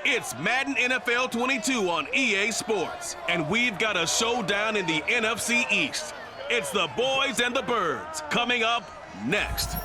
It's Madden NFL 22 on EA Sports, and we've got a showdown in the NFC East. It's the Boys and the Birds coming up next.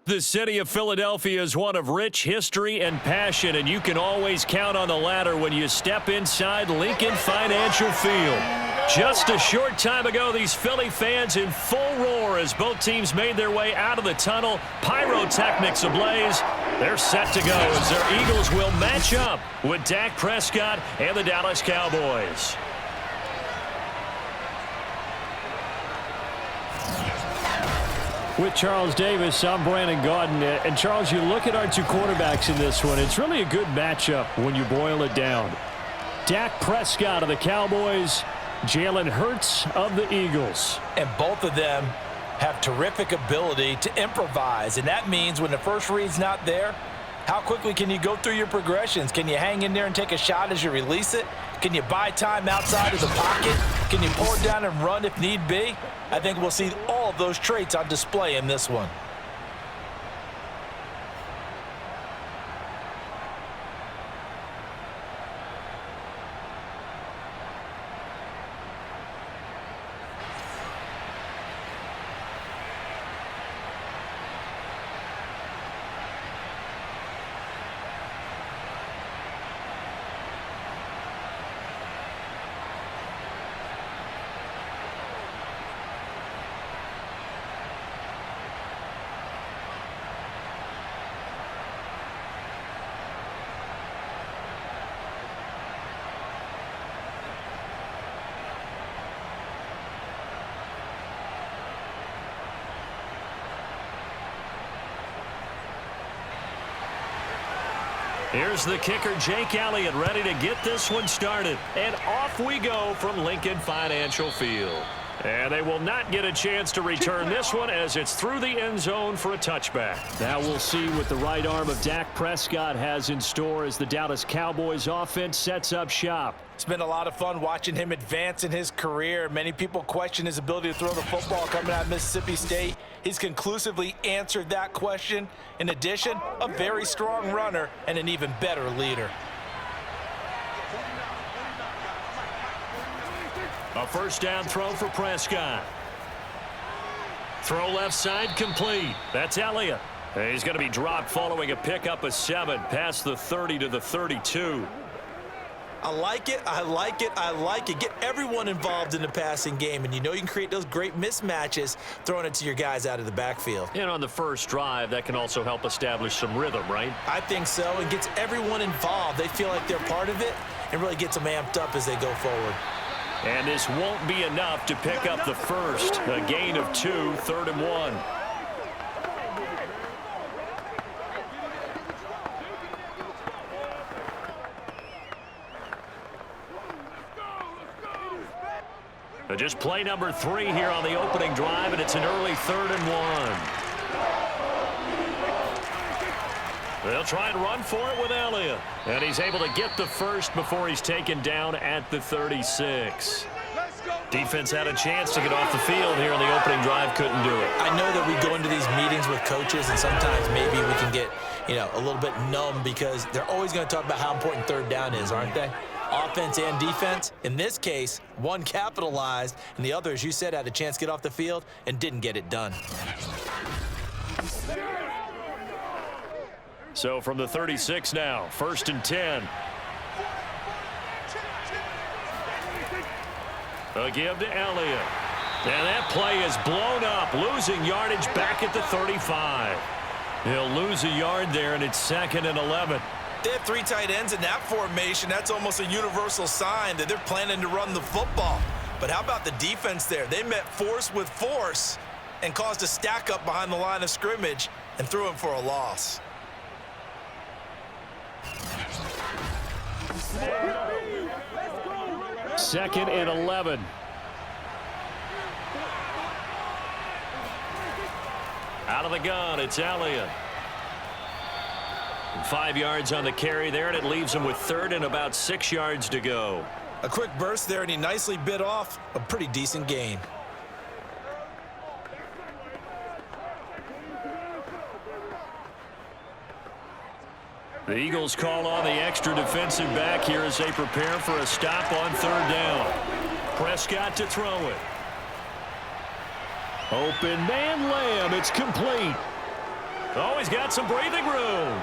The city of Philadelphia is one of rich history and passion, and you can always count on the latter when you step inside Lincoln Financial Field. Just a short time ago, these Philly fans in full roar as both teams made their way out of the tunnel. Pyrotechnics ablaze. They're set to go as their Eagles will match up with Dak Prescott and the Dallas Cowboys. With Charles Davis, I'm Brandon Gaudin. And Charles, you look at our two quarterbacks in this one, it's really a good matchup when you boil it down. Dak Prescott of the Cowboys, Jalen Hurts of the Eagles. And both of them have terrific ability to improvise. And that means when the first read's not there, how quickly can you go through your progressions? Can you hang in there and take a shot as you release it? Can you buy time outside of the pocket? Can you pull it down and run if need be? I think we'll see all of those traits on display in this one. Here's the kicker, Jake Elliott, ready to get this one started. And off we go from Lincoln Financial Field. And they will not get a chance to return this one as it's through the end zone for a touchback. Now we'll see what the right arm of Dak Prescott has in store as the Dallas Cowboys offense sets up shop. It's been a lot of fun watching him advance in his career. Many people question his ability to throw the football coming out of Mississippi State. He's conclusively answered that question. In addition, a very strong runner and an even better leader. A first down throw for Prescott. Throw left side complete. That's Elliott. He's going to be dropped following a pickup of 7 past the 30 to the 32. I like it, I like it, I like it. Get everyone involved in the passing game, and you know you can create those great mismatches throwing it to your guys out of the backfield. And on the first drive, that can also help establish some rhythm, right? I think so. It gets everyone involved. They feel like they're part of it and really gets them amped up as they go forward. And this won't be enough to pick up the first. A gain of 2, 3rd and 1. Just play number 3 here on the opening drive, and it's an early 3rd and 1. They'll try and run for it with Elliott. And he's able to get the first before he's taken down at the 36. Defense had a chance to get off the field here in the opening drive, couldn't do it. I know that we go into these meetings with coaches, and sometimes maybe we can get, a little bit numb because they're always going to talk about how important third down is, aren't they? Offense and defense. In this case, one capitalized, and the other, as you said, had a chance to get off the field and didn't get it done. So from the 36 now, 1st and 10. A give to Elliott. And that play is blown up, losing yardage back at the 35. He'll lose a yard there, and it's 2nd and 11. They have 3 tight ends in that formation. That's almost a universal sign that they're planning to run the football. But how about the defense there? They met force with force and caused a stack up behind the line of scrimmage and threw him for a loss. Second and 11. Out of the gun, it's Elliott. 5 yards on the carry there, and it leaves him with 3rd and about 6 yards to go. A quick burst there, and he nicely bit off a pretty decent gain. The Eagles call on the extra defensive back here as they prepare for a stop on third down. Prescott to throw it. Open man Lamb. It's complete. Oh, he's got some breathing room.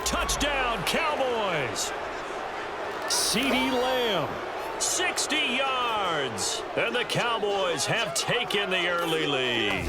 Touchdown, Cowboys. CeeDee Lamb, 60 yards. And the Cowboys have taken the early lead.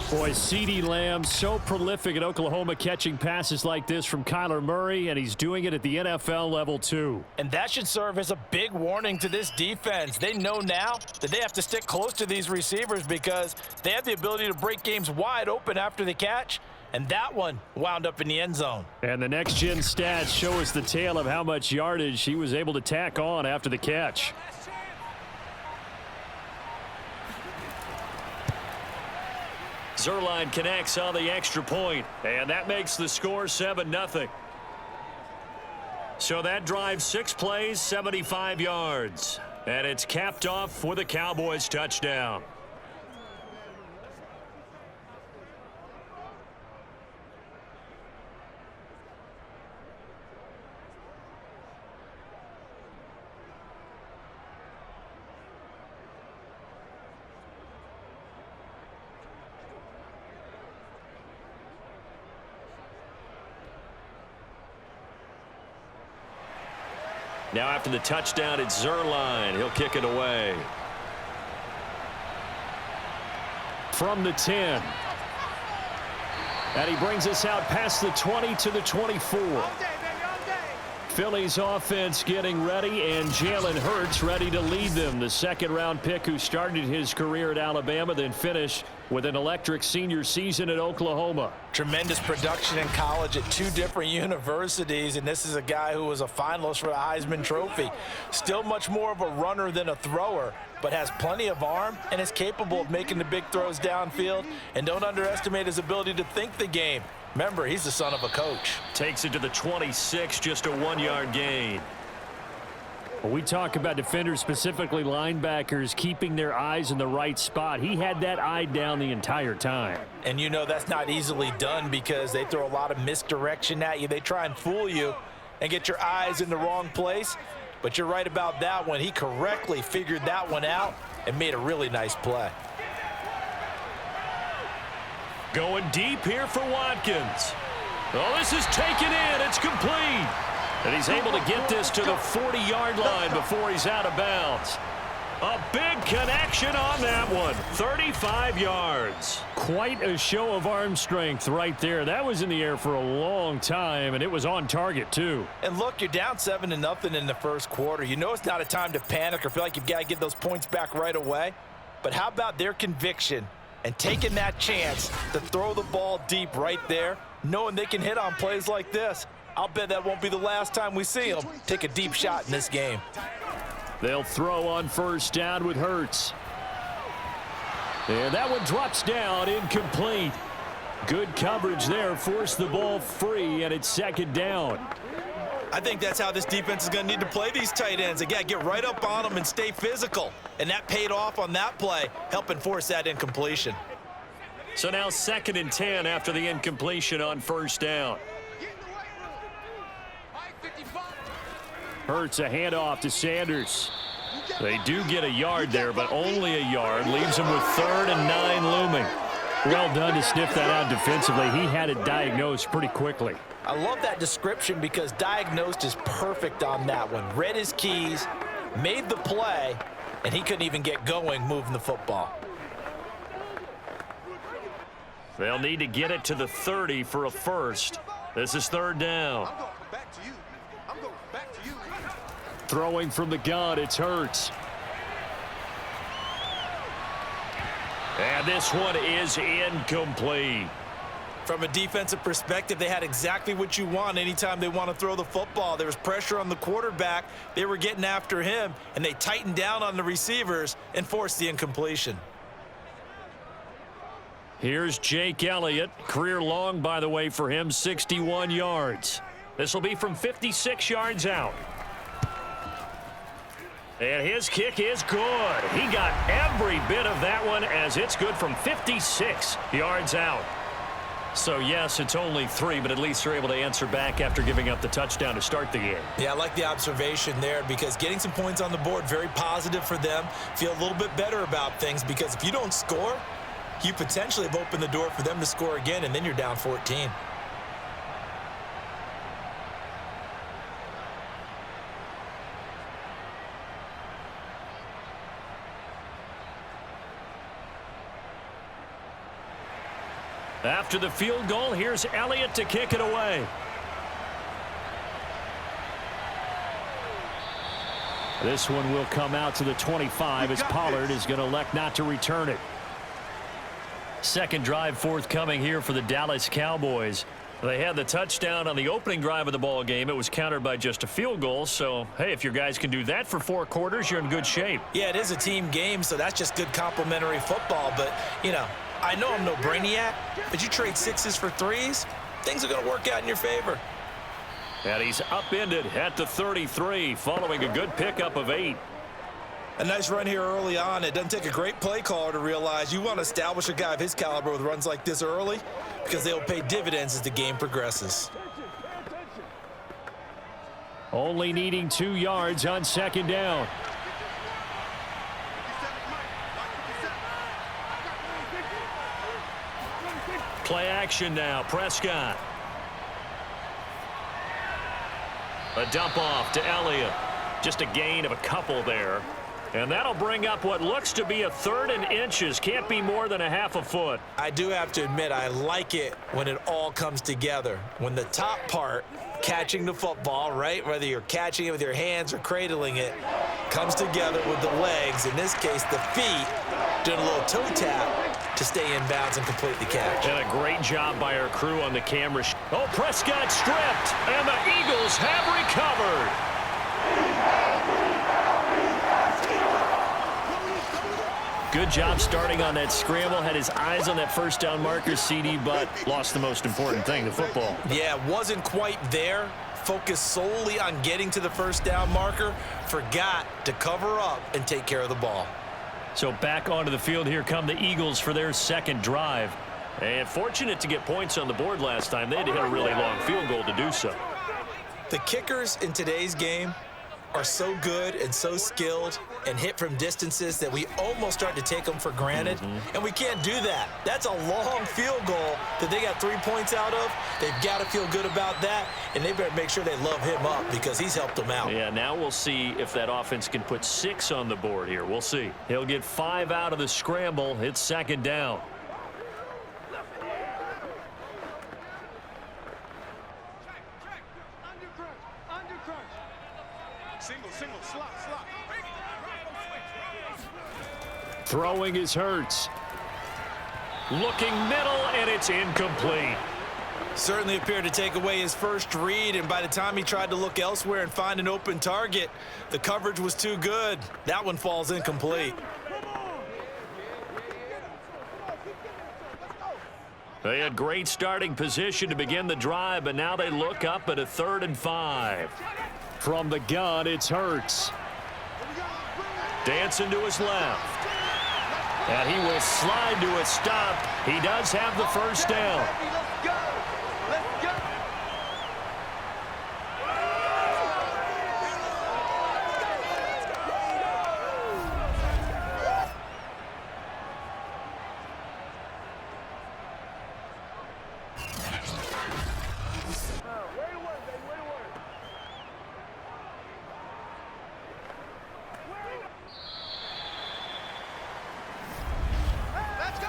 Boy, CeeDee Lamb, so prolific at Oklahoma, catching passes like this from Kyler Murray, and he's doing it at the NFL level too. And that should serve as a big warning to this defense. They know now that they have to stick close to these receivers because they have the ability to break games wide open after the catch, and that one wound up in the end zone. And the next-gen stats show us the tale of how much yardage he was able to tack on after the catch. Zuerlein connects on the extra point, and that makes the score 7-0. So that drives 6 plays, 75 yards. And it's capped off with a Cowboys touchdown. Now after the touchdown, it's Zuerlein. He'll kick it away. From the 10. And he brings us out past the 20 to the 24. Philly's offense getting ready, and Jalen Hurts ready to lead them. The second-round pick who started his career at Alabama, then finished with an electric senior season at Oklahoma. Tremendous production in college at 2 different universities, and this is a guy who was a finalist for the Heisman Trophy. Still much more of a runner than a thrower, but has plenty of arm and is capable of making the big throws downfield. And don't underestimate his ability to think the game. Remember, he's the son of a coach. Takes it to the 26, just a 1-yard gain. When we talk about defenders, specifically linebackers, keeping their eyes in the right spot, he had that eye down the entire time. And you know that's not easily done because they throw a lot of misdirection at you. They try and fool you and get your eyes in the wrong place. But you're right about that one. He correctly figured that one out and made a really nice play. Going deep here for Watkins. Oh, this is taken in. It's complete. And he's able to get this to the 40-yard line before he's out of bounds. A big connection on that one. 35 yards. Quite a show of arm strength right there. That was in the air for a long time, and it was on target, too. And look, you're down 7-0 in the first quarter. You know it's not a time to panic or feel like you've got to get those points back right away. But how about their conviction and taking that chance to throw the ball deep right there, knowing they can hit on plays like this? I'll bet that won't be the last time we see them take a deep shot in this game. They'll throw on first down with Hurts. And that one drops down, incomplete. Good coverage there, forced the ball free, and it's second down. I think that's how this defense is going to need to play these tight ends. Again, get right up on them and stay physical. And that paid off on that play, helping force that incompletion. So now 2nd and 10 after the incompletion on first down. Hurts a handoff to Sanders. They do get a yard there, but only a yard. Leaves them with 3rd and 9 looming. Well done to sniff that out defensively. He had it diagnosed pretty quickly. I love that description because diagnosed is perfect on that one. Read his keys, made the play, and he couldn't even get going moving the football. They'll need to get it to the 30 for a first. This is 3rd down. Throwing from the gun, it's Hurts. And this one is incomplete. From a defensive perspective, they had exactly what you want anytime they want to throw the football. There was pressure on the quarterback. They were getting after him, and they tightened down on the receivers and forced the incompletion. Here's Jake Elliott. Career long, by the way, for him, 61 yards. This will be from 56 yards out. And his kick is good. He got every bit of that one as it's good from 56 yards out. So, yes, it's only 3, but at least they're able to answer back after giving up the touchdown to start the game. Yeah, I like the observation there because getting some points on the board, very positive for them. Feel a little bit better about things because if you don't score, you potentially have opened the door for them to score again, and then you're down 14. After the field goal, here's Elliott to kick it away. This one will come out to the 25 as Pollard is going to elect not to return it. Second drive forthcoming here for the Dallas Cowboys. They had the touchdown on the opening drive of the ball game. It was countered by just a field goal. So, hey, if your guys can do that for 4 quarters, you're in good shape. Yeah, it is a team game, so that's just good complementary football. But, you know, I know I'm no brainiac, but you trade 6s for 3s, things are going to work out in your favor. And he's upended at the 33 following a good pickup of 8. A nice run here early on. It doesn't take a great play caller to realize you want to establish a guy of his caliber with runs like this early because they'll pay dividends as the game progresses. Only needing 2 yards on second down. Play action now. Prescott. A dump off to Elliott. Just a gain of a couple there. And that'll bring up what looks to be a 3rd and inches. Can't be more than a half a foot. I do have to admit, I like it when it all comes together. When the top part, catching the football, right, whether you're catching it with your hands or cradling it, comes together with the legs, in this case the feet, doing a little toe tap to stay in bounds and complete the catch. And a great job by our crew on the camera. Oh, Prescott stripped, and the Eagles have recovered. Good job starting on that scramble. Had his eyes on that first down marker, CD, but lost the most important thing, the football. Yeah, wasn't quite there. Focused solely on getting to the first down marker. Forgot to cover up and take care of the ball. So back onto the field here come the Eagles for their second drive. And fortunate to get points on the board last time. They had to hit a really long field goal to do so. The kickers in today's game are so good and so skilled and hit from distances that we almost start to take them for granted. And we can't do that. That's a long field goal that they got 3 points out of. They've got to feel good about that, and they better make sure they love him up because he's helped them out. Yeah, now we'll see if that offense can put 6 on the board here. We'll see. He'll get 5 out of the scramble. It's second down. Throwing is Hurts. Looking middle, and it's incomplete. Certainly appeared to take away his first read, and by the time he tried to look elsewhere and find an open target, the coverage was too good. That one falls incomplete. They had great starting position to begin the drive, but now they look up at a 3rd and 5. From the gun, it's Hurts. Dancing to his left. And he will slide to a stop. He does have the first down.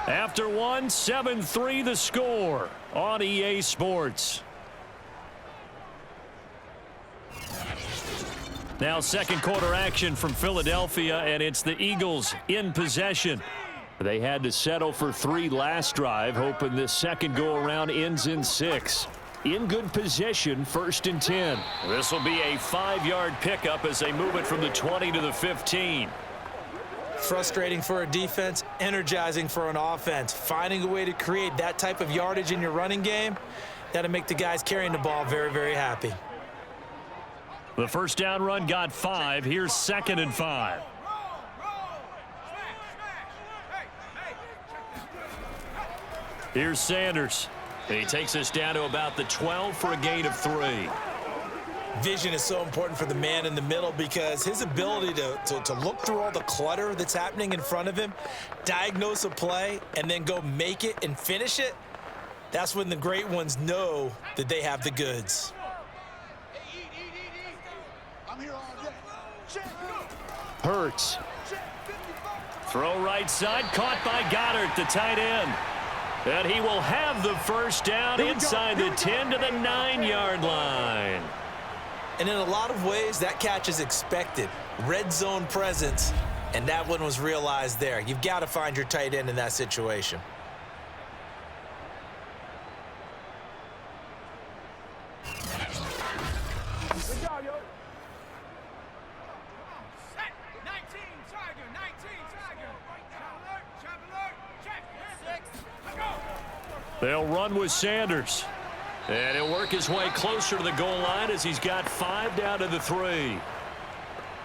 After one, 7-3 the score on EA Sports. Now second quarter action from Philadelphia, and it's the Eagles in possession. They had to settle for 3 last drive, hoping this second go-around ends in 6. In good position, 1st and 10. This will be a 5-yard pickup as they move it from the 20 to the 15. Frustrating for a defense, energizing for an offense. Finding a way to create that type of yardage in your running game, that'll make the guys carrying the ball very, very happy. The first down run got 5. Here's 2nd and 5. Here's Sanders. He takes us down to about the 12 for a gain of 3. Vision is so important for the man in the middle because his ability to look through all the clutter that's happening in front of him, diagnose a play, and then go make it and finish it, that's when the great ones know that they have the goods. Hurts. Throw right side, caught by Goddard, the tight end. And he will have the first down inside the 10 to the 9-yard line. And in a lot of ways, that catch is expected. Red zone presence, and that one was realized there. You've got to find your tight end in that situation. They'll run with Sanders. And he'll work his way closer to the goal line as he's got 5 down to the 3.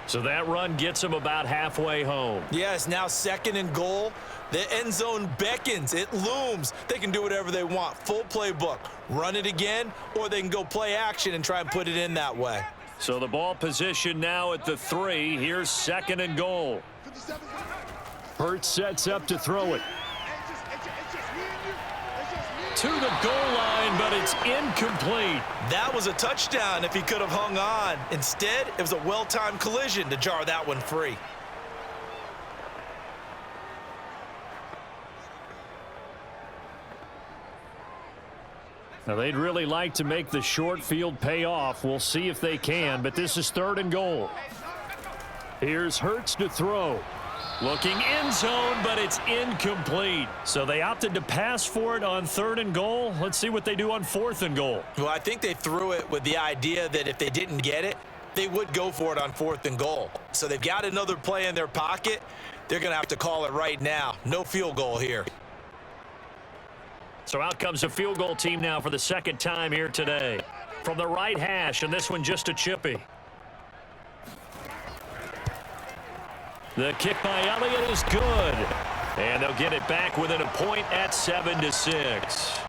So that run gets him about halfway home. Yeah, it's now 2nd and goal. The end zone beckons. It looms. They can do whatever they want. Full playbook. Run it again, or they can go play action and try and put it in that way. So the ball position now at the 3. Here's 2nd and goal. Hurts sets up to throw it. To the goal line, but it's incomplete. That was a touchdown if he could have hung on. Instead, it was a well-timed collision to jar that one free. Now, they'd really like to make the short field pay off. We'll see if they can, but this is 3rd and goal. Here's Hurts to throw. Looking end zone, but it's incomplete. So they opted to pass for it on 3rd and goal. Let's see what they do on 4th and goal. Well, I think they threw it with the idea that if they didn't get it, they would go for it on 4th and goal. So they've got another play in their pocket. They're going to have to call it right now. No field goal here. So out comes a field goal team now for the 2nd time here today. From the right hash, and this one just a chippy. The kick by Elliott is good. And they'll get it back within a point at 7-6.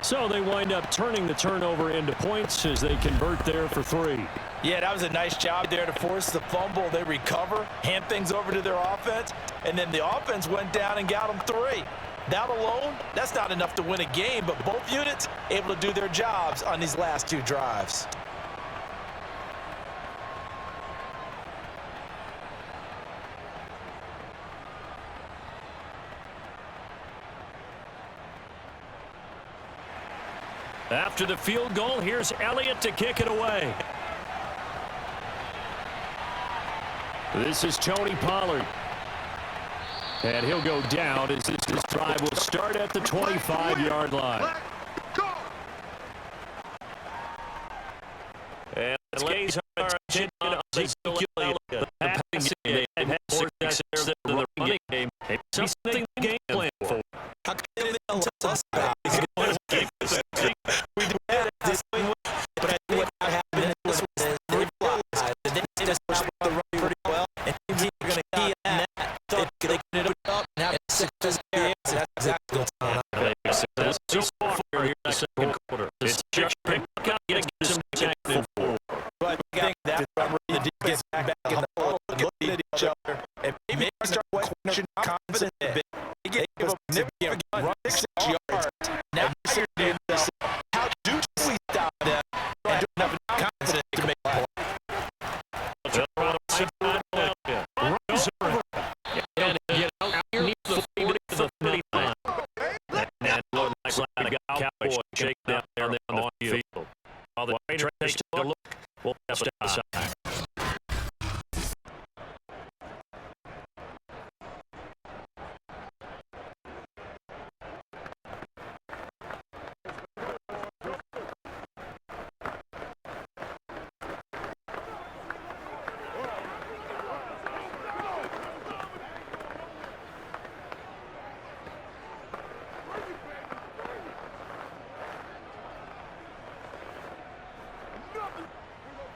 So they wind up turning the turnover into points as they convert there for 3. Yeah, that was a nice job there to force the fumble. They recover, hand things over to their offense, and then the offense went down and got them 3. That alone, that's not enough to win a game, but both units able to do their jobs on these last 2 drives. After the field goal, here's Elliott to kick it away. This is Tony Pollard. And he'll go down as this drive will start at the 25-yard line. And the Lays are attention on Ezekiel Elliott. The passing game and has success there in the running game. Something the game plan for. How can they tell us about we do that this way, but I think what happened is they realized that they just pushed the run pretty well, and teams are going to key on that. They can get it up and have success there. So that's exactly what's going on. So far here in the 2nd quarter, it's just pick out, get some technical. But I think that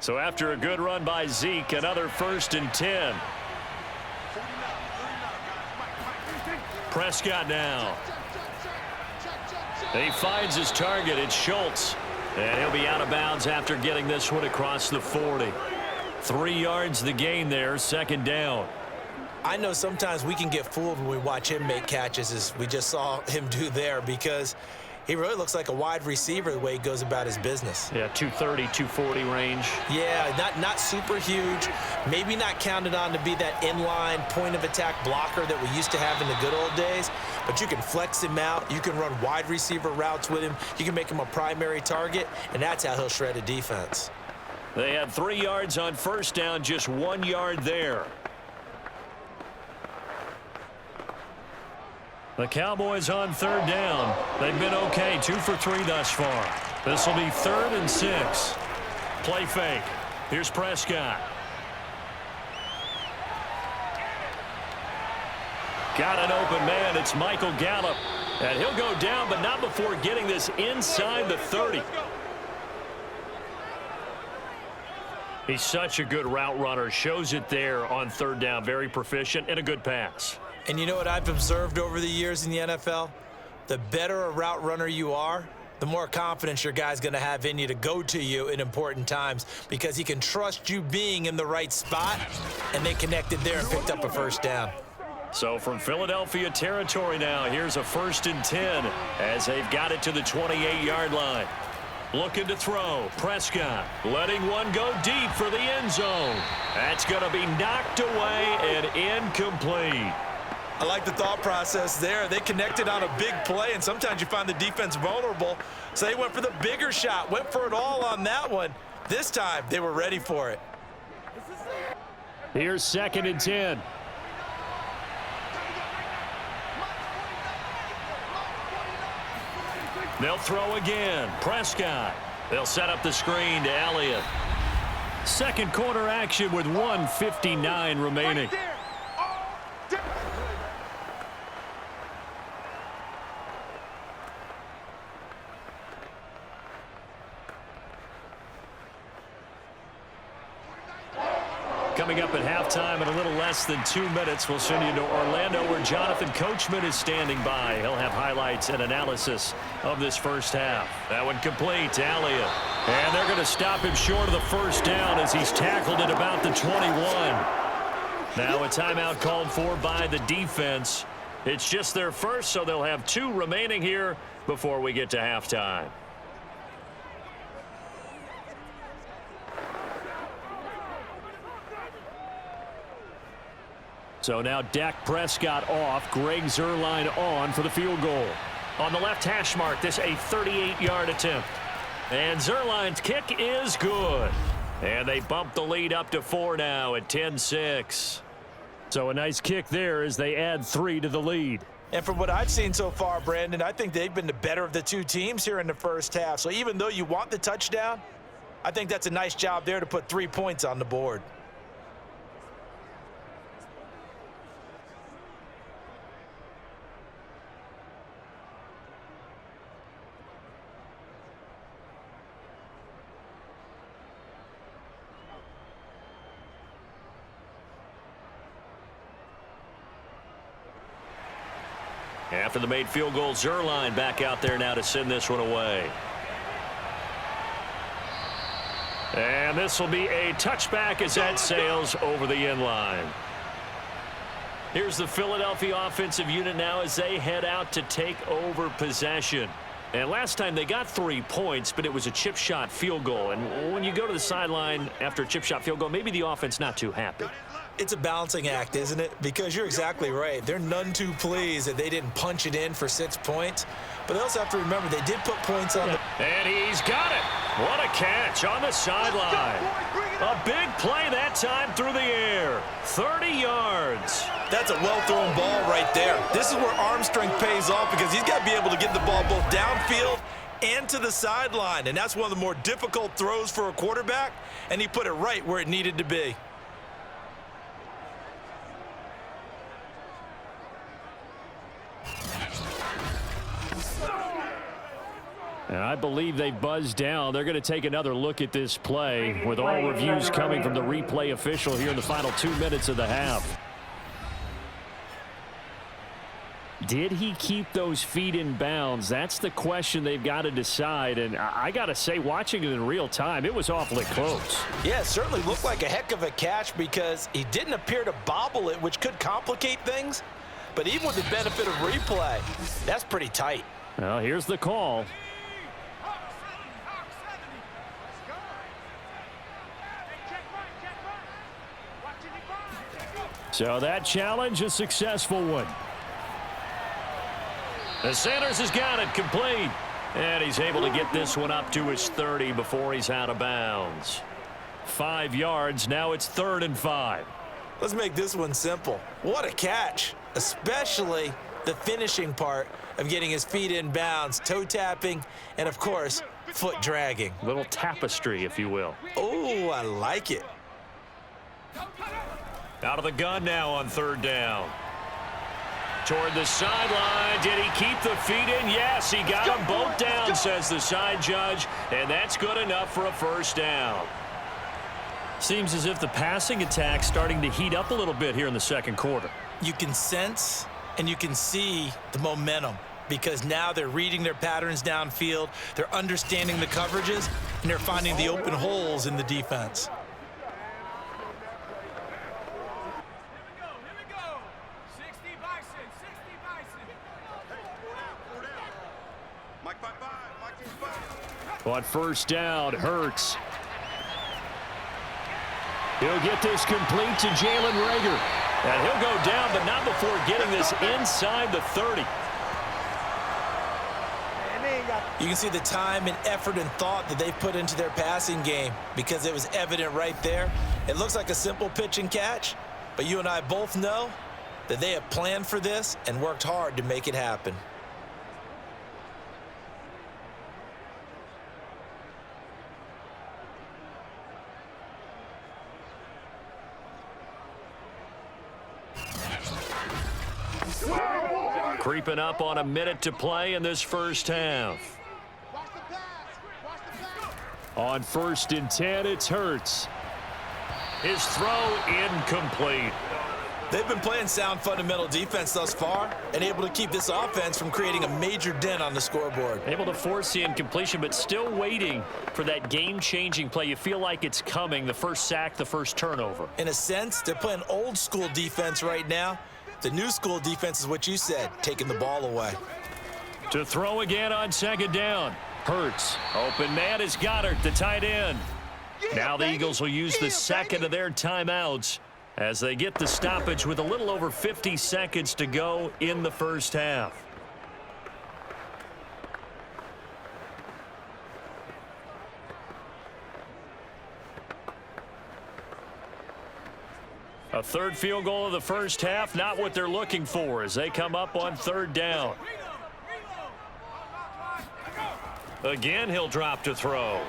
So after a good run by Zeke, another 1st and 10. Prescott now. He finds his target. It's Schultz. And he'll be out of bounds after getting this one across the 40. 3 yards the gain there, 2nd down. I know sometimes we can get fooled when we watch him make catches, as we just saw him do there, because he really looks like a wide receiver the way he goes about his business. Yeah, 230, 240 range. Yeah, not super huge. Maybe not counted on to be that inline point-of-attack blocker that we used to have in the good old days, but you can flex him out. You can run wide receiver routes with him. You can make him a primary target, and that's how he'll shred a defense. They had 3 yards on 1st down, just 1 yard there. The Cowboys on 3rd down. They've been okay, 2 for 3 thus far. This will be 3rd and 6. Play fake. Here's Prescott. Got an open man. It's Michael Gallup. And he'll go down, but not before getting this inside the 30. He's such a good route runner. Shows it there on 3rd down. Very proficient and a good pass. And you know what I've observed over the years in the NFL? The better a route runner you are, the more confidence your guy's going to have in you to go to you in important times, because he can trust you being in the right spot, and they connected there and picked up a 1st down. So from Philadelphia territory now, here's a 1st and 10 as they've got it to the 28-yard line. Looking to throw. Prescott letting one go deep for the end zone. That's going to be knocked away and incomplete. I like the thought process there. They connected on a big play, and sometimes you find the defense vulnerable. So they went for the bigger shot, went for it all on that one. This time, they were ready for it. Here's 2nd and 10. They'll throw again. Prescott. They'll set up the screen to Elliott. 2nd quarter action with 1:59 remaining. Coming up at halftime in a little less than 2 minutes, we'll send you to Orlando, where Jonathan Coachman is standing by. He'll have highlights and analysis of this 1st half. That one complete to Elliott. And they're going to stop him short of the 1st down as he's tackled at about the 21. Now a timeout called for by the defense. It's just their first, so they'll have 2 remaining here before we get to halftime. So now Dak Prescott off, Greg Zuerlein on for the field goal. On the left hash mark, this a 38-yard attempt. And Zuerlein's kick is good. And they bump the lead up to 4 now at 10-6. So a nice kick there as they add 3 to the lead. And from what I've seen so far, Brandon, I think they've been the better of the 2 teams here in the 1st half. So even though you want the touchdown, I think that's a nice job there to put 3 points on the board. After the made field goal, Zuerlein back out there now to send this one away. And this will be a touchback as that sails over the end line. Here's the Philadelphia offensive unit now as they head out to take over possession. And last time they got 3 points, but it was a chip shot field goal. And when you go to the sideline after a chip shot field goal, maybe the offense not too happy. It's a balancing act, isn't it? Because you're exactly right. They're none too pleased that they didn't punch it in for 6 points. But they also have to remember they did put points on the... And he's got it. What a catch on the sideline. A big play that time through the air. 30 yards. That's a well-thrown ball right there. This is where arm strength pays off, because he's got to be able to get the ball both downfield and to the sideline. And that's one of the more difficult throws for a quarterback. And he put it right where it needed to be. And I believe they buzzed down. They're going to take another look at this play with all reviews coming from the replay official here in the final 2 minutes of the half. Did he keep those feet in bounds? That's the question they've got to decide. And I got to say, watching it in real time, it was awfully close. Yeah, it certainly looked like a heck of a catch because he didn't appear to bobble it, which could complicate things. But even with the benefit of replay, that's pretty tight. Well, here's the call. So that challenge, a successful one. The Sanders has got it complete. And he's able to get this one up to his 30 before he's out of bounds. 5 yards. Now it's 3rd and 5. Let's make this one simple. What a catch, especially the finishing part of getting his feet in bounds, toe tapping, and, of course, foot dragging. Little tapestry, if you will. Oh, I like it. Out of the gun now on 3rd down. Toward the sideline. Did he keep the feet in? Yes, he got them both down, says the side judge, and that's good enough for a 1st down. Seems as if the passing attack's starting to heat up a little bit here in the 2nd quarter. You can sense and you can see the momentum because now they're reading their patterns downfield, they're understanding the coverages, and they're finding the open holes in the defense. On 1st down, Hurts. He'll get this complete to Jalen Reagor. And he'll go down, but not before getting this inside the 30. You can see the time and effort and thought that they've put into their passing game because it was evident right there. It looks like a simple pitch and catch, but you and I both know that they have planned for this and worked hard to make it happen. Creeping up on a minute to play in this 1st half. On 1st and 10, it's Hurts. His throw incomplete. They've been playing sound fundamental defense thus far and able to keep this offense from creating a major dent on the scoreboard. Able to force the incompletion, but still waiting for that game-changing play. You feel like it's coming, the 1st sack, the 1st turnover. In a sense, they're playing old school defense right now. The new school defense is what you said, taking the ball away. To throw again on 2nd down. Hurts. Open man is Goddard, the tight end. Now the Eagles will use the 2nd of their timeouts as they get the stoppage with a little over 50 seconds to go in the 1st half. A 3rd field goal of the 1st half, not what they're looking for as they come up on 3rd down. Again, he'll drop to throw.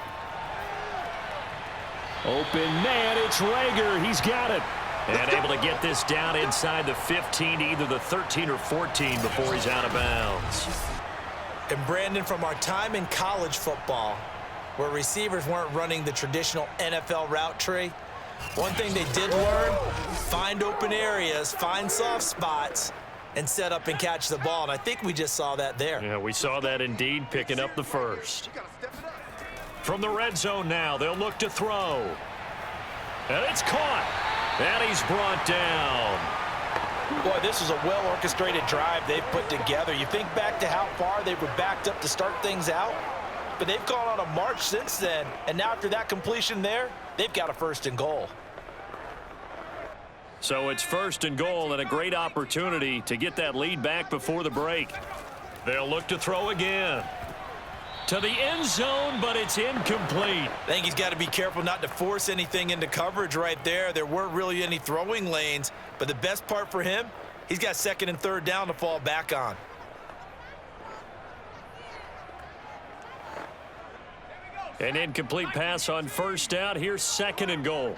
Open man, it's Reagor. He's got it. And able to get this down inside the 15 to either the 13 or 14 before he's out of bounds. And Brandon, from our time in college football, where receivers weren't running the traditional NFL route tree, one thing they did learn, find open areas, find soft spots, and set up and catch the ball. And I think we just saw that there. Yeah, we saw that indeed, picking up the 1st. From the red zone now, they'll look to throw. And it's caught. And he's brought down. Boy, this was a well-orchestrated drive they've put together. You think back to how far they were backed up to start things out, but they've gone on a march since then. And now after that completion there, they've got a 1st and goal. So it's 1st and goal and a great opportunity to get that lead back before the break. They'll look to throw again. To the end zone, but it's incomplete. I think he's got to be careful not to force anything into coverage right there. There weren't really any throwing lanes, but the best part for him, he's got 2nd and 3rd down to fall back on. An incomplete pass on 1st down. Here's 2nd and goal.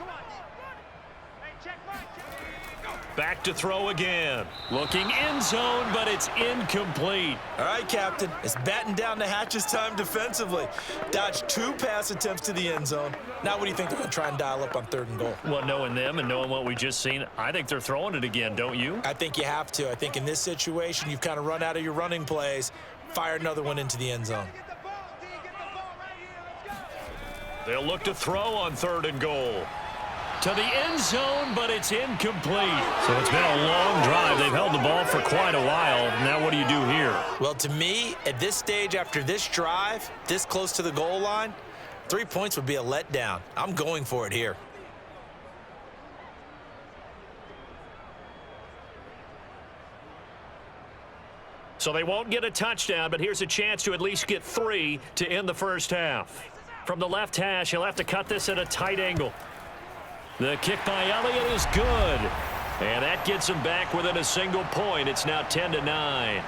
Back to throw again. Looking end zone, but it's incomplete. All right, Captain. It's batten down the hatches time defensively. Dodged 2 pass attempts to the end zone. Now what do you think they're going to try and dial up on 3rd and goal? Well, knowing them and knowing what we just seen, I think they're throwing it again, don't you? I think you have to. I think in this situation, you've kind of run out of your running plays. Fire another one into the end zone. They'll look to throw on 3rd and goal. To the end zone, but it's incomplete. So it's been a long drive. They've held the ball for quite a while. Now what do you do here? Well, to me, at this stage, after this drive, this close to the goal line, 3 points would be a letdown. I'm going for it here. So they won't get a touchdown, but here's a chance to at least get 3 to end the first half. From the left hash, he'll have to cut this at a tight angle. The kick by Elliott is good. And that gets him back within a single point. It's now 10-9.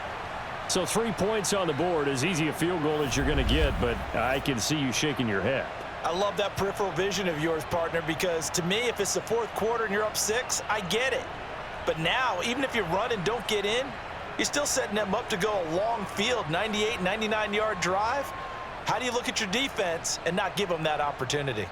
So 3 points on the board, as easy a field goal as you're going to get, but I can see you shaking your head. I love that peripheral vision of yours, partner, because to me, if it's the 4th quarter and you're up 6, I get it. But now, even if you run and don't get in, you're still setting them up to go a long field, 98, 99-yard drive. How do you look at your defense and not give them that opportunity?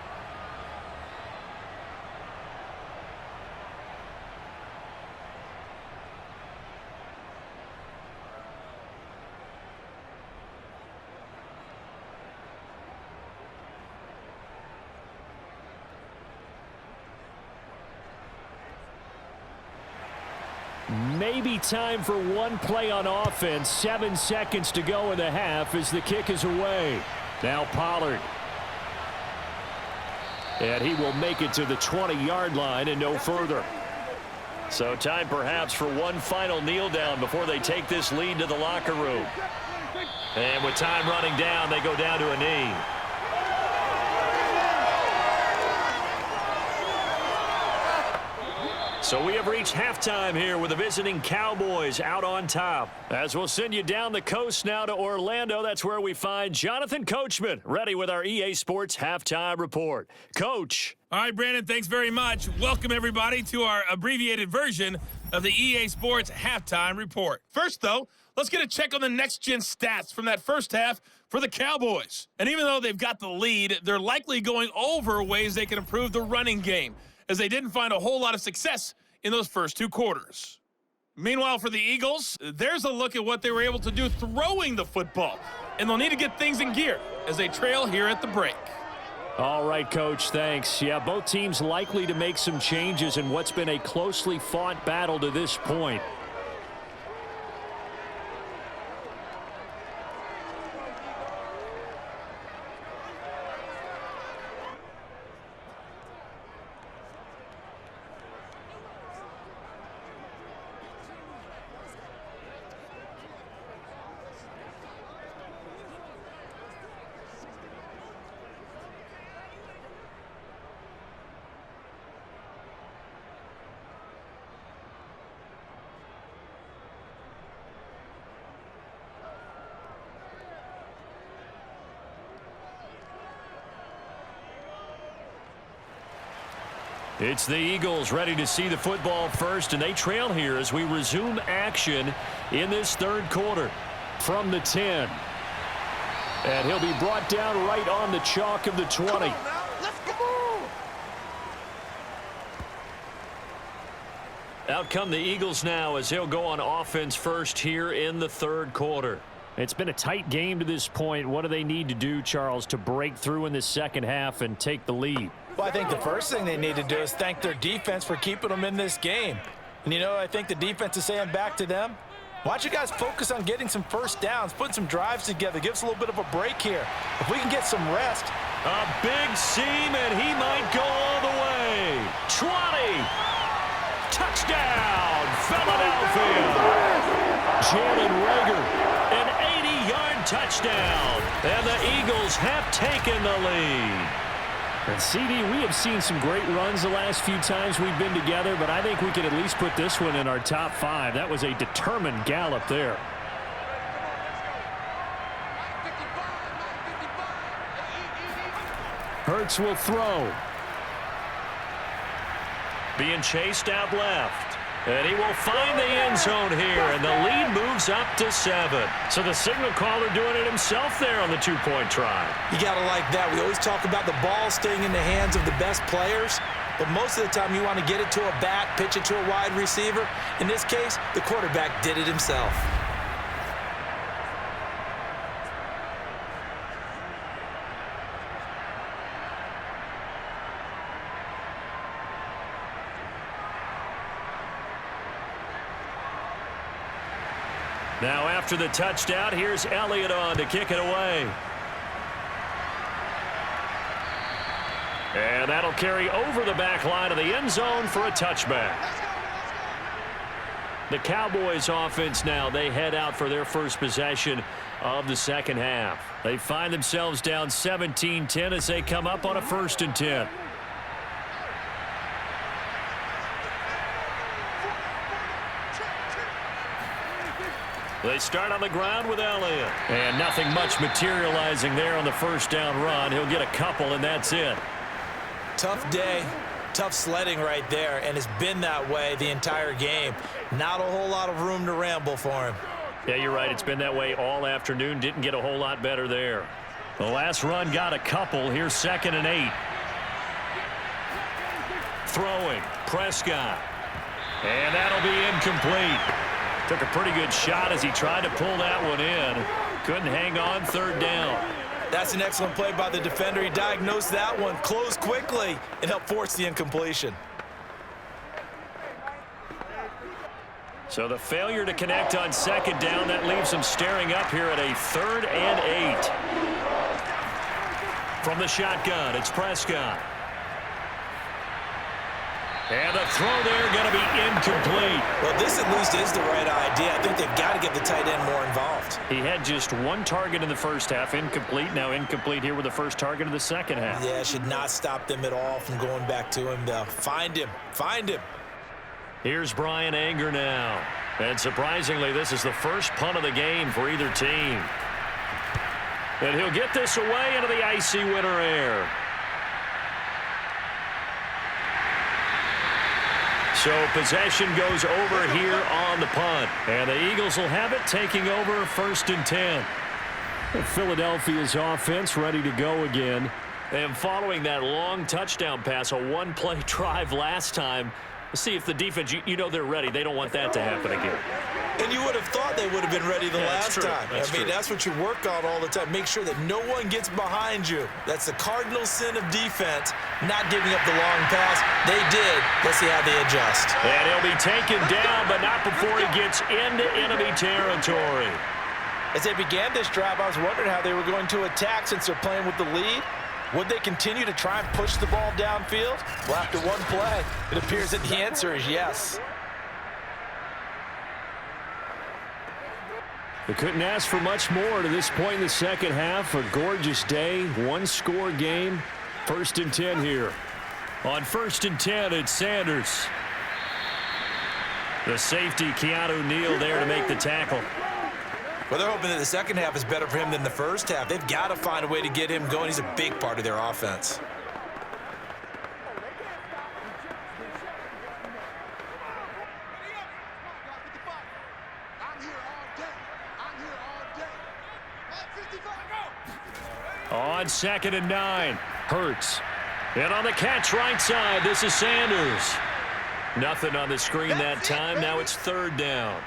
Maybe time for one play on offense. 7 seconds to go in the half as the kick is away. Now Pollard. And he will make it to the 20-yard line and no further. So time perhaps for one final kneel down before they take this lead to the locker room. And with time running down, they go down to a knee. So we have reached halftime here with the visiting Cowboys out on top. As we'll send you down the coast now to Orlando, that's where we find Jonathan Coachman, ready with our EA Sports Halftime Report. Coach. All right, Brandon, thanks very much. Welcome, everybody, to our abbreviated version of the EA Sports Halftime Report. First, though, let's get a check on the next-gen stats from that first half for the Cowboys. And even though they've got the lead, they're likely going over ways they can improve the running game, as they didn't find a whole lot of success in those first 2 quarters. Meanwhile, for the Eagles, there's a look at what they were able to do throwing the football, and they'll need to get things in gear as they trail here at the break. All right, Coach, thanks. Yeah, both teams likely to make some changes in what's been a closely fought battle to this point. It's the Eagles ready to see the football first, and they trail here as we resume action in this 3rd quarter. From the 10. And he'll be brought down right on the chalk of the 20. Out come the Eagles now as they'll go on offense first here in the 3rd quarter. It's been a tight game to this point. What do they need to do, Charles, to break through in the second half and take the lead? Well, I think the first thing they need to do is thank their defense for keeping them in this game. And, you know, I think the defense is saying back to them, why don't you guys focus on getting some first downs, putting some drives together, give us a little bit of a break here. If we can get some rest. A big seam, and he might go all the way. 20. Touchdown, Philadelphia. Jalen Reagor, an 80-yard touchdown. And the Eagles have taken the lead. And CD, we have seen some great runs the last few times we've been together, but I think we can at least put this one in our top 5. That was a determined gallop there. Hurts will throw. Being chased out left. And he will find the end zone here, and the lead moves up to 7. So the signal caller doing it himself there on the two-point try. You got to like that. We always talk about the ball staying in the hands of the best players, but most of the time you want to get it to a back, pitch it to a wide receiver. In this case, the quarterback did it himself. Now after the touchdown, here's Elliott on to kick it away. And that'll carry over the back line of the end zone for a touchback. The Cowboys offense now, they head out for their first possession of the second half. They find themselves down 17-10 as they come up on a 1st and 10. They start on the ground with Elliott. And nothing much materializing there on the first down run. He'll get a couple, and that's it. Tough day, tough sledding right there, and it's been that way the entire game. Not a whole lot of room to ramble for him. Yeah, you're right. It's been that way all afternoon. Didn't get a whole lot better there. The last run got a couple. Here's 2nd and 8. Throwing. Prescott. And that'll be incomplete. Took a pretty good shot as he tried to pull that one in. Couldn't hang on, 3rd down. That's an excellent play by the defender. He diagnosed that one, closed quickly, and helped force the incompletion. So the failure to connect on 2nd down, that leaves him staring up here at a 3rd and 8. From the shotgun, it's Prescott. And the throw there going to be incomplete. Well, this at least is the right idea. I think they've got to get the tight end more involved. He had just 1 target in the first half, incomplete. Now incomplete here with the first target of the second half. Yeah, should not stop them at all from going back to him, though. Find him. Find him. Here's Brian Anger now. And surprisingly, this is the first punt of the game for either team. And he'll get this away into the icy winter air. So possession goes over here on the punt. And the Eagles will have it, taking over 1st and 10. Philadelphia's offense ready to go again. And following that long touchdown pass, a 1-play drive last time, let's see if the defense, you know they're ready. They don't want that to happen again. And you would have thought they would have been ready the last time. That's what you work on all the time. Make sure that no one gets behind you. That's the cardinal sin of defense, not giving up the long pass. They did. Let's see how they adjust. And he'll be taken down, but not before he gets into enemy territory. As they began this drive, I was wondering how they were going to attack since they're playing with the lead. Would they continue to try and push the ball downfield? Well, after 1 play, it appears that the answer is yes. They couldn't ask for much more to this point in the second half. A gorgeous day, 1-score game. 1st and 10 here. On 1st and 10, it's Sanders. The safety, Keanu Neal, there to make the tackle. Well, they're hoping that the second half is better for him than the first half. They've got to find a way to get him going. He's a big part of their offense. On 2nd and 9, Hurts. And on the catch right side, this is Sanders. Nothing on the screen that time. Now it's 3rd down.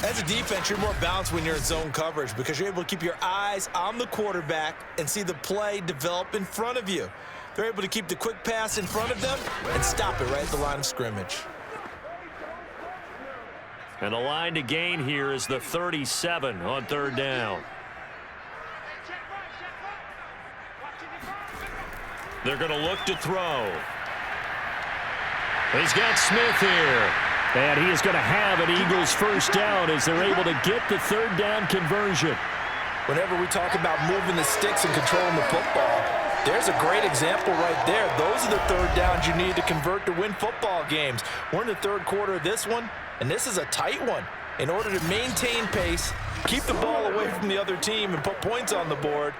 As a defense, you're more balanced when you're in zone coverage because you're able to keep your eyes on the quarterback and see the play develop in front of you. They're able to keep the quick pass in front of them and stop it right at the line of scrimmage. And the line to gain here is the 37 on 3rd down. They're going to look to throw. He's got Smith here. And he is going to have an Eagles first down as they're able to get the 3rd down conversion. Whenever we talk about moving the sticks and controlling the football, there's a great example right there. Those are the 3rd downs you need to convert to win football games. We're in the 3rd quarter of this one, and this is a tight one. In order to maintain pace, keep the ball away from the other team, and put points on the board,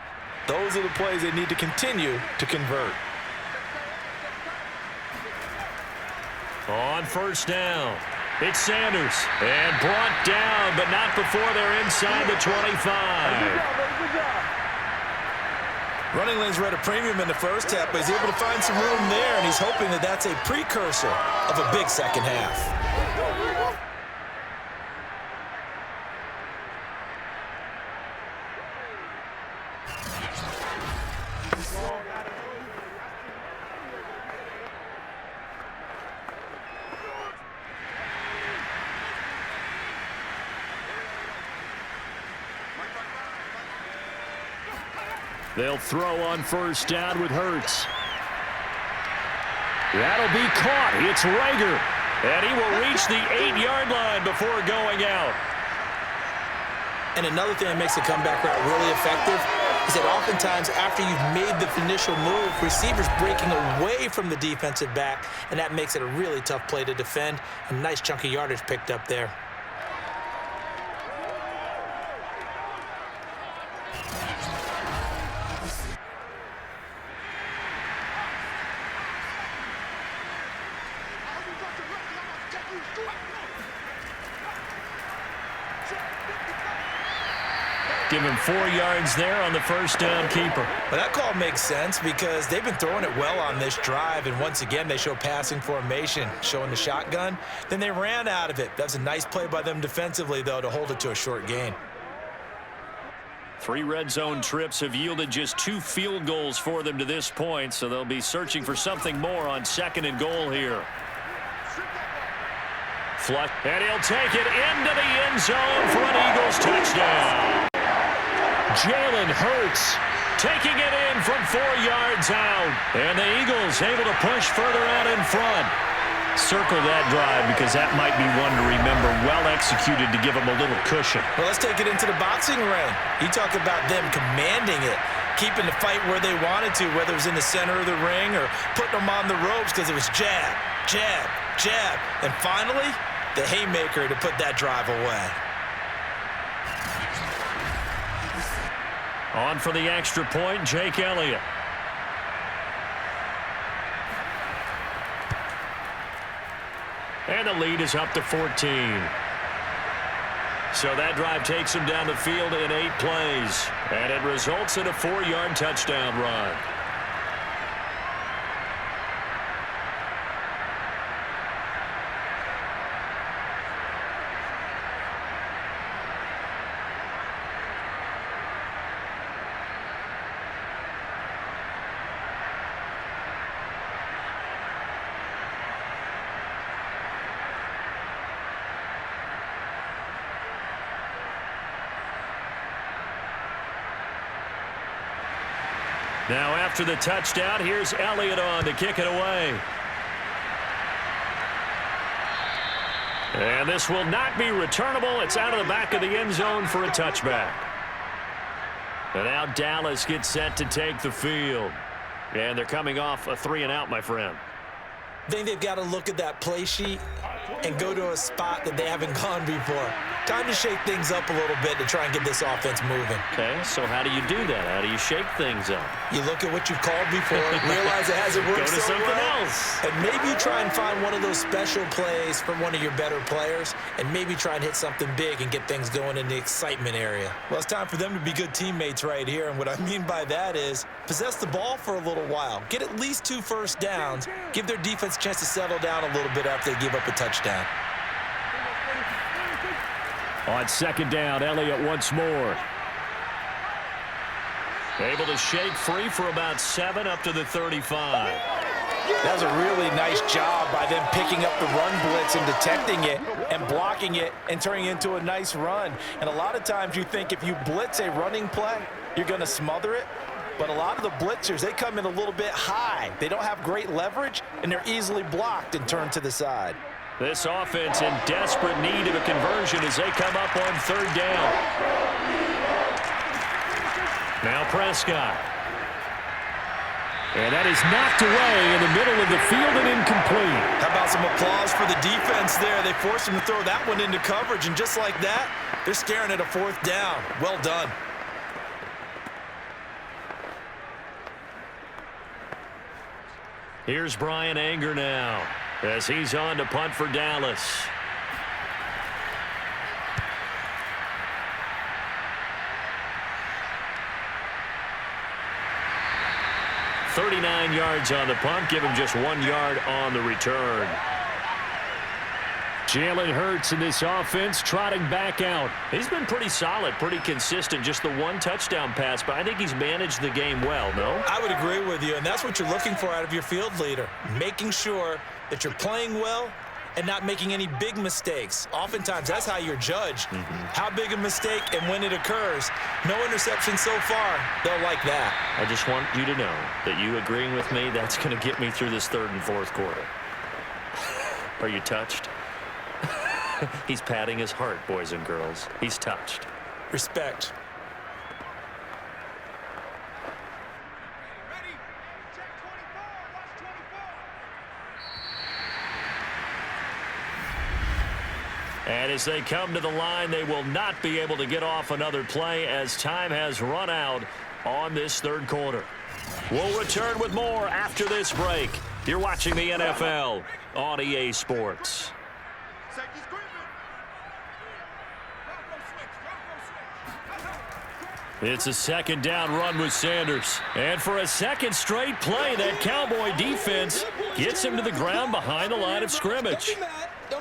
those are the plays they need to continue to convert. On first down, it's Sanders. And brought down, but not before they're inside the 25. Running lanes were at a premium in the first half, but he's able to find some room there, and he's hoping that that's a precursor of a big second half. They'll throw on first down with Hurts. That'll be caught. It's Rager. And he will reach the 8-yard line before going out. And another thing that makes the comeback route really effective is that oftentimes after you've made the initial move, receivers breaking away from the defensive back, and that makes it a really tough play to defend. A nice chunk of yardage picked up there. Give him 4 yards there on the first down keeper. Well, that call makes sense because they've been throwing it well on this drive, and once again they show passing formation, showing the shotgun. Then they ran out of it. That's a nice play by them defensively, though, to hold it to a short gain. 3 red zone trips have yielded just 2 field goals for them to this point, so they'll be searching for something more on 2nd and goal here. Flush, and he'll take it into the end zone for an Eagles touchdown. Jalen Hurts taking it in from 4 yards out. And the Eagles able to push further out in front. Circle that drive because that might be one to remember. Well executed to give them a little cushion. Well, let's take it into the boxing ring. You talk about them commanding it, keeping the fight where they wanted to, whether it was in the center of the ring or putting them on the ropes because it was jab, jab, jab. And finally, the haymaker to put that drive away. On for the extra point, Jake Elliott. And the lead is up to 14. So that drive takes him down the field in 8 plays. And it results in a 4-yard touchdown run. Now after the touchdown, here's Elliott on to kick it away. And this will not be returnable. It's out of the back of the end zone for a touchback. And now Dallas gets set to take the field. And they're coming off a 3-and-out, my friend. I think they've got to look at that play sheet and go to a spot that they haven't gone before. Time to shake things up a little bit to try and get this offense moving. Okay, so how do you do that? How do you shake things up? You look at what you've called before, realize it hasn't worked Go to so something well, else. and maybe you try and find one of those special plays from one of your better players, and maybe try and hit something big and get things going in the excitement area. Well, it's time for them to be good teammates right here, and what I mean by that is possess the ball for a little while, get at least 2 first downs, give their defense a chance to settle down a little bit after they give up a touchdown. On 2nd down, Elliott once more. Able to shake free for about 7 up to the 35. That was a really nice job by them picking up the run blitz and detecting it and blocking it and turning it into a nice run. And a lot of times you think if you blitz a running play, you're going to smother it. But a lot of the blitzers, they come in a little bit high. They don't have great leverage, and they're easily blocked and turned to the side. This offense in desperate need of a conversion as they come up on 3rd down. Now Prescott. And that is knocked away in the middle of the field and incomplete. How about some applause for the defense there? They forced him to throw that one into coverage, and just like that, they're staring at a 4th down. Well done. Here's Brian Anger now. as he's on to punt for Dallas. "39 yards on the punt, give him just 1 yard on the return." Jalen Hurts in this offense trotting back out. He's been pretty solid, pretty consistent, just the 1 touchdown pass, but I think he's managed the game well, no? I would agree with you, and that's what you're looking for out of your field leader, making sure that you're playing well and not making any big mistakes. Oftentimes, that's how you're judged. How big a mistake and when it occurs. No interception so far. They'll like that. I just want you to know that you agreeing with me, that's going to get me through this 3rd and 4th quarter. Are you touched? He's patting his heart, boys and girls. He's touched. Respect. And as they come to the line, they will not be able to get off another play as time has run out on this 3rd quarter. We'll return with more after this break. You're watching the NFL on EA Sports. It's a 2nd down run with Sanders. And for a 2nd straight play, that Cowboy defense gets him to the ground behind the line of scrimmage.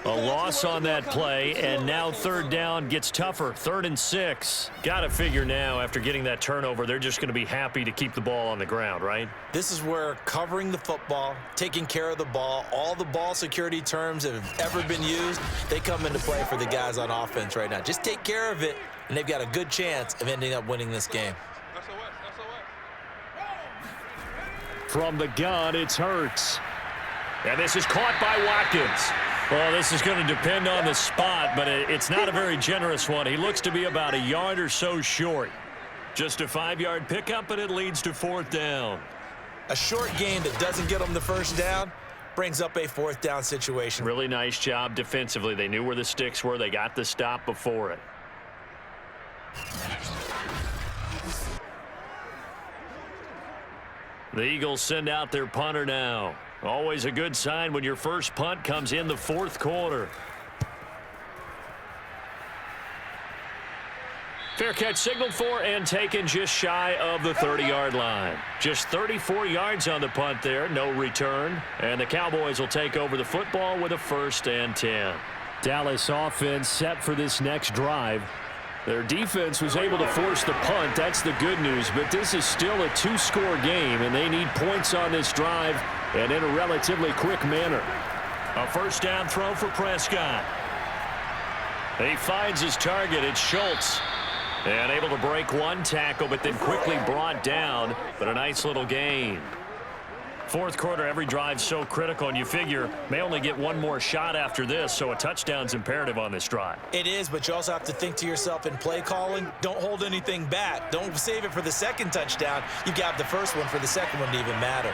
A loss on that play, and now 3rd down gets tougher. 3rd and 6. Got to figure now, after getting that turnover, they're just going to be happy to keep the ball on the ground, right? This is where covering the football, taking care of the ball, all the ball security terms that have ever been used, they come into play for the guys on offense right now. Just take care of it, and they've got a good chance of ending up winning this game. From the gun, it's Hurts. And this is caught by Watkins. Well, this is going to depend on the spot, but it's not a very generous one. He looks to be about a yard or so short. Just a 5-yard pickup, and it leads to 4th down. A short gain that doesn't get them the 1st down brings up a 4th down situation. Really nice job defensively. They knew where the sticks were. They got the stop before it. The Eagles send out their punter now. Always a good sign when your first punt comes in the 4th quarter. Fair catch signaled for and taken just shy of the 30-yard line. Just 34 yards on the punt there, no return. And the Cowboys will take over the football with a 1st and 10. Dallas offense set for this next drive. Their defense was able to force the punt. That's the good news, but this is still a 2-score game, and they need points on this drive and in a relatively quick manner. A 1st down throw for Prescott. He finds his target. It's Schultz. And able to break 1 tackle, but then quickly brought down, but a nice little gain. 4th quarter, every drive so critical, and you figure may only get 1 more shot after this, so a touchdown's imperative on this drive. It is, but you also have to think to yourself in play calling, don't hold anything back. Don't save it for the 2nd touchdown. You got the 1st one for the 2nd one to even matter.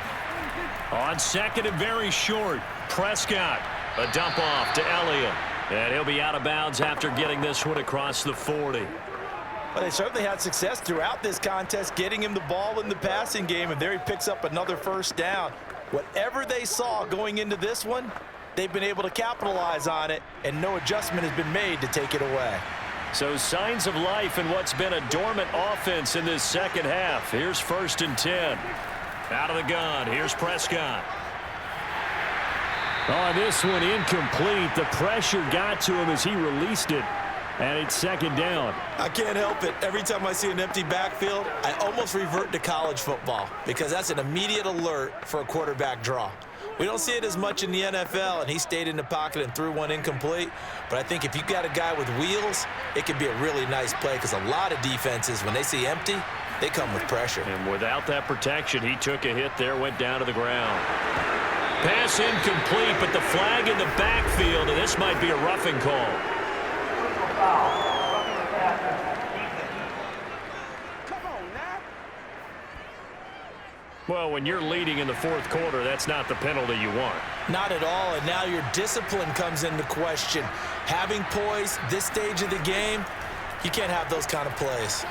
On 2nd and very short, Prescott, a dump off to Elliott, and he'll be out of bounds after getting this one across the 40. Well, they certainly had success throughout this contest, getting him the ball in the passing game, and there he picks up another 1st down. Whatever they saw going into this one, they've been able to capitalize on it, and no adjustment has been made to take it away. So signs of life in what's been a dormant offense in this 2nd half. Here's 1st and 10. Out of the gun, here's Prescott. On this one, incomplete. The pressure got to him as he released it. And it's 2nd down. I can't help it. Every time I see an empty backfield, I almost revert to college football because that's an immediate alert for a quarterback draw. We don't see it as much in the NFL, and he stayed in the pocket and threw one incomplete. But I think if you've got a guy with wheels, it could be a really nice play because a lot of defenses, when they see empty, they come with pressure. And without that protection, he took a hit there, went down to the ground. Pass incomplete, but the flag in the backfield, and this might be a roughing call. Well, when you're leading in the 4th quarter, that's not the penalty you want. Not at all, and now your discipline comes into question. Having poise this stage of the game, you can't have those kind of plays.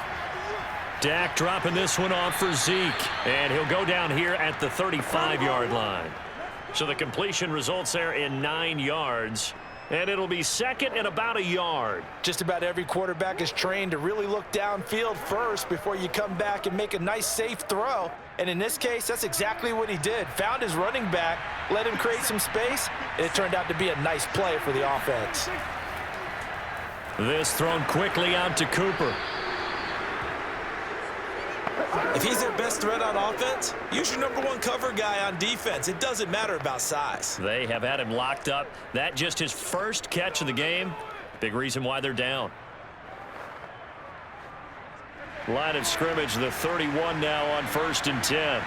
Dak dropping this one off for Zeke, and he'll go down here at the 35-yard line. So the completion results there in 9 yards. And it'll be second and about a yard. Just about every quarterback is trained to really look downfield first before you come back and make a nice, safe throw. And in this case, that's exactly what he did. Found his running back, let him create some space, and it turned out to be a nice play for the offense. This thrown quickly out to Cooper. If he's their best threat on offense, use your #1 cover guy on defense. It doesn't matter about size. They have had him locked up. That just his first catch of the game. Big reason why they're down. Line of scrimmage, the 31 now on 1st and 10.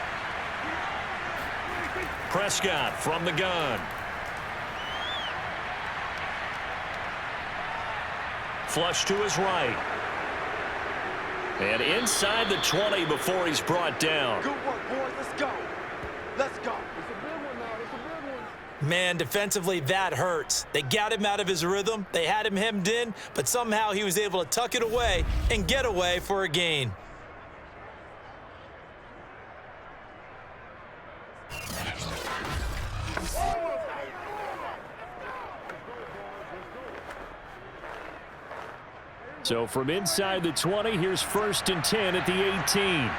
Prescott from the gun. Flush to his right. And inside the 20 before he's brought down. Good work, boys. Let's go. Let's go. It's a big one now. It's a big one. Man, defensively, that hurts. They got him out of his rhythm. They had him hemmed in, but somehow he was able to tuck it away and get away for a gain. So from inside the 20, here's 1st and 10 at the 18.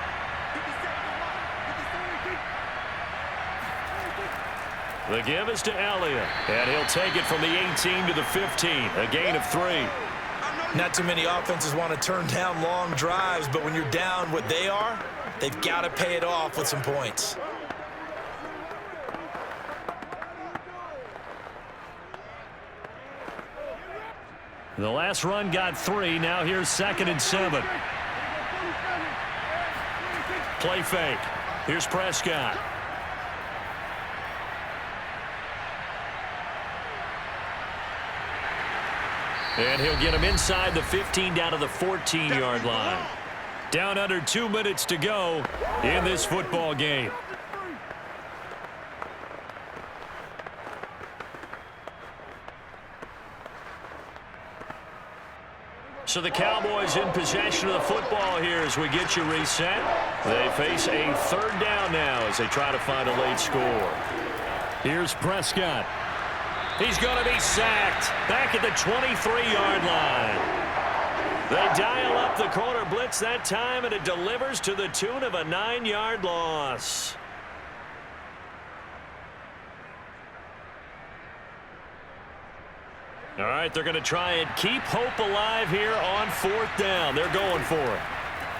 The give is to Elliott, and he'll take it from the 18 to the 15, a gain of 3. Not too many offenses want to turn down long drives, but when you're down what they are, they've got to pay it off with some points. The last run got 3. Now here's 2nd and 7. Play fake. Here's Prescott. And he'll get him inside the 15 down to the 14-yard line. Down under 2 minutes to go in this football game. So the Cowboys in possession of the football here as we get you reset. They face a 3rd down now as they try to find a late score. Here's Prescott. He's going to be sacked back at the 23-yard line. They dial up the corner blitz that time, and it delivers to the tune of a 9-yard loss. All right, they're going to try and keep hope alive here on 4th down. They're going for it.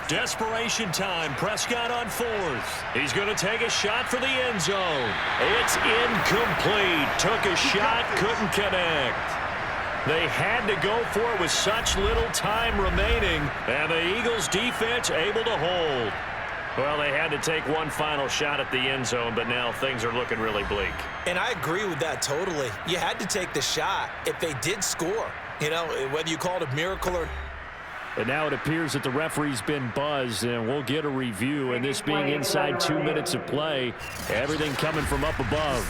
Desperation time. Prescott on 4th. He's going to take a shot for the end zone. It's incomplete. Took a shot, couldn't connect. They had to go for it with such little time remaining, and the Eagles defense able to hold. Well, they had to take one final shot at the end zone, but now things are looking really bleak. And I agree with that totally. You had to take the shot if they did score. You know, whether you call it a miracle or... And now it appears that the referee's been buzzed, and we'll get a review. And this being inside 2 minutes of play, everything coming from up above.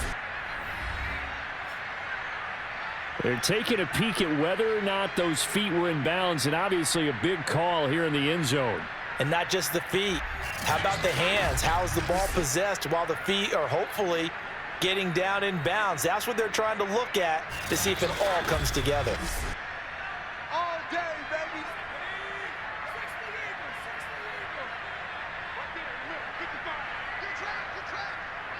They're taking a peek at whether or not those feet were in bounds, and obviously a big call here in the end zone. And not just the feet. How about the hands? How is the ball possessed while the feet are hopefully getting down in bounds? That's what they're trying to look at to see if it all comes together. All day, baby.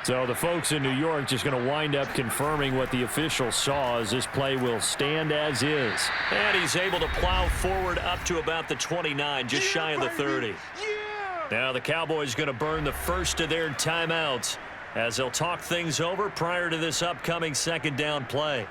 So the folks in New York just going to wind up confirming what the official saw, as this play will stand as is. And he's able to plow forward up to about the 29, just shy of the 30. Now the Cowboys going to burn the first of their timeouts as they'll talk things over prior to this upcoming 2nd down play.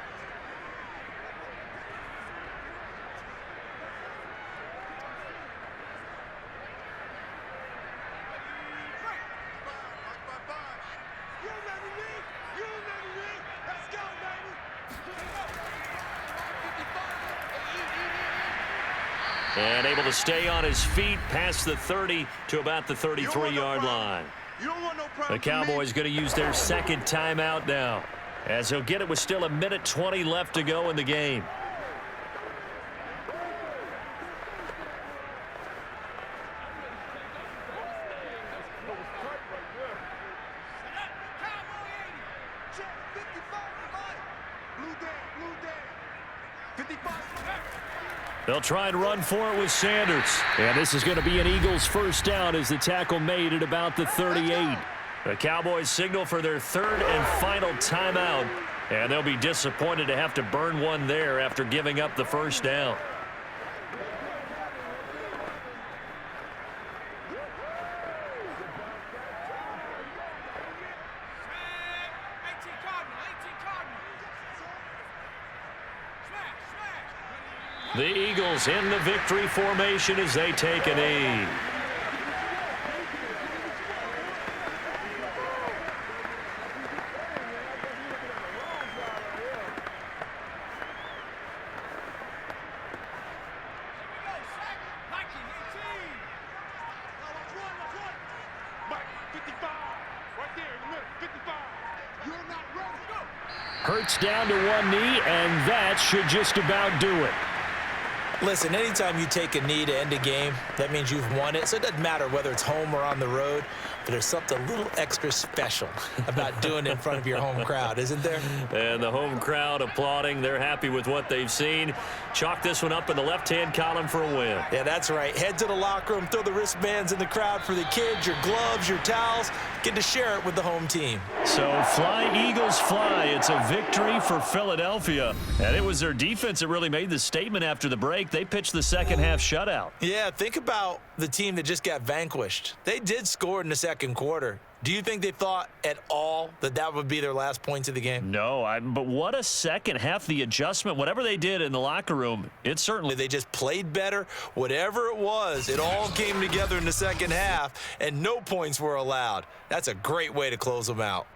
And able to stay on his feet past the 30 to about the 33-yard line. The Cowboys going to use their 2nd timeout now, as he'll get it with still 1:20 left to go in the game. They'll try and run for it with Sanders. And this is going to be an Eagles first down as the tackle made at about the 38. The Cowboys signal for their third and final timeout. And they'll be disappointed to have to burn one there after giving up the first down. The Eagles in the victory formation as they take a knee. Hurts down to one knee, and that should just about do it. Listen, anytime you take a knee to end a game, that means you've won it. So it doesn't matter whether it's home or on the road, but there's something a little extra special about doing it in front of your home crowd, isn't there? And the home crowd applauding. They're happy with what they've seen. Chalk this one up in the left-hand column for a win. Yeah, that's right. Head to the locker room, throw the wristbands in the crowd for the kids, your gloves, your towels. Get to share it with the home team. So fly, Eagles, fly. It's a victory for Philadelphia. And it was their defense that really made the statement after the break. They pitched the second half shutout. Yeah, think about the team that just got vanquished. They did score in the second quarter. Do you think they thought at all that that would be their last points of the game? No, but what a second half. The adjustment, whatever they did in the locker room, it certainly. They just played better. Whatever it was, it all came together in the second half, and no points were allowed. That's a great way to close them out.